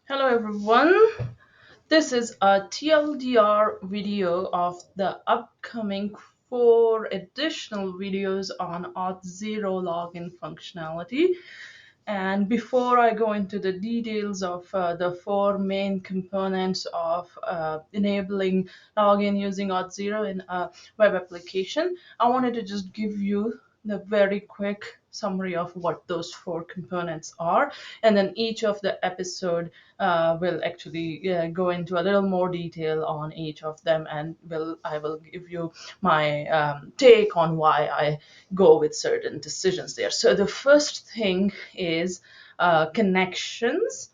Hello everyone. This is a TLDR video of the upcoming 4 additional videos on Auth0 login functionality. And before I go into the details of the 4 main components of enabling login using Auth0 in a web application, I wanted to just give you the very quick summary of what those 4 components are, and then each of the episode will actually go into a little more detail on each of them, and I will give you my take on why I go with certain decisions there. So the first thing is connections.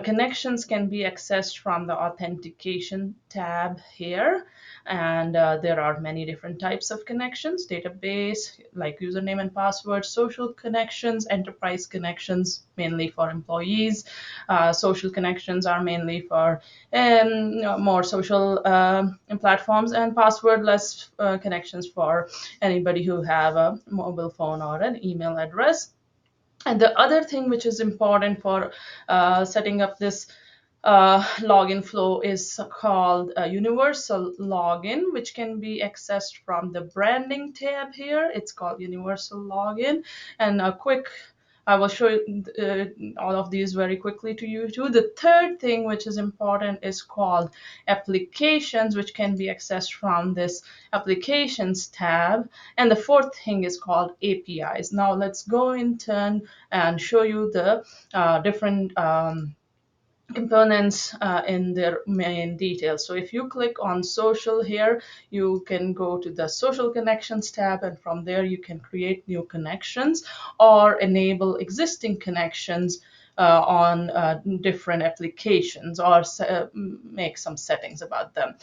Connections can be accessed from the authentication tab here, and there are many different types of connections: database, like username and password; social connections; enterprise connections, mainly for employees; social connections are mainly for more social platforms; and passwordless connections for anybody who have a mobile phone or an email address. And the other thing which is important for setting up this login flow is called a universal login, which can be accessed from the branding tab here. It's called universal login. And a quick I will show all of these very quickly to you too. The third thing which is important is called applications, which can be accessed from this applications tab. And the fourth thing is called APIs. Now let's go in turn and show you the different components in their main details. So if you click on social here, you can go to the social connections tab, and from there you can create new connections or enable existing connections on different applications, or make some settings about them.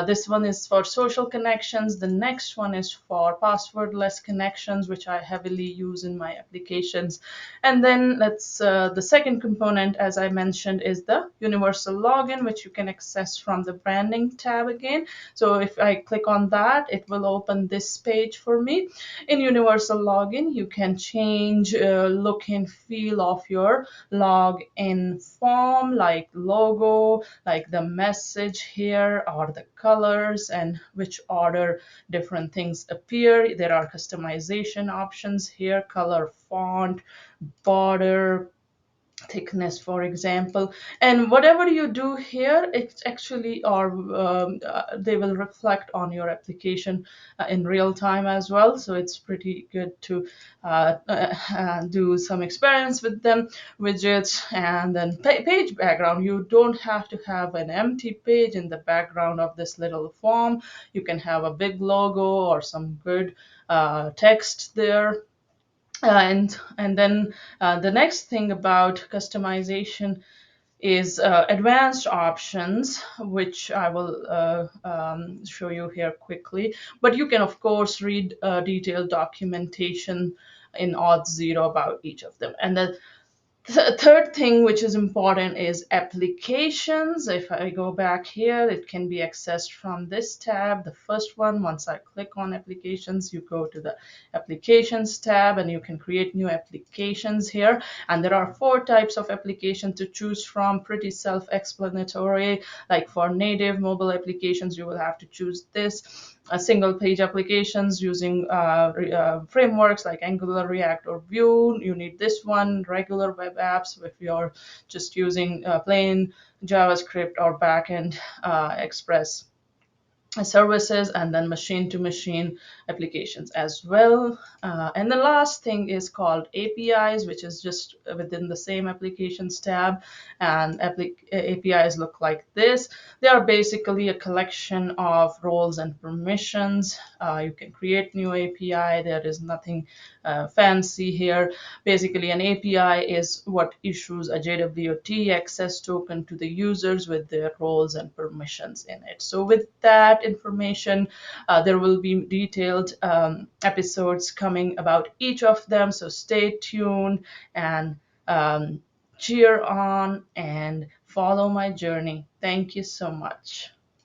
This one is for social connections. The next one is for passwordless connections, which I heavily use in my applications. And then the second component, as I mentioned, is the universal login, which you can access from the branding tab again. So if I click on that, it will open this page for me. In universal login, you can change look and feel of your login form, like logo, like the message here, or the colors, and which order different things appear. There are customization options here: color, font, border, thickness, for example. And whatever you do here, it's actually, or they will reflect on your application in real time as well. So it's pretty good to do some experience with them. Widgets, and then page background. You don't have to have an empty page in the background of this little form. You can have a big logo or some good text there. And then the next thing about customization is advanced options, which I will show you here quickly. But you can, of course, read detailed documentation in Auth0 about each of them. And the third thing which is important is applications. If I go back here, it can be accessed from this tab. The first one, once I click on applications, you go to the applications tab, and you can create new applications here. And there are 4 types of application to choose from, pretty self-explanatory. Like for native mobile applications, you will have to choose this. Single page applications using frameworks like Angular, React, or Vue, you need this one. Regular web apps, if you're just using plain JavaScript or backend Express services, and then machine-to-machine applications as well. And the last thing is called APIs, which is just within the same applications tab. And APIs look like this. They are basically a collection of roles and permissions. You can create new API. There is nothing fancy here. Basically, an API is what issues a JWT access token to the users with their roles and permissions in it. So with that information, there will be detailed episodes coming about each of them. So stay tuned and cheer on and follow my journey. Thank you so much.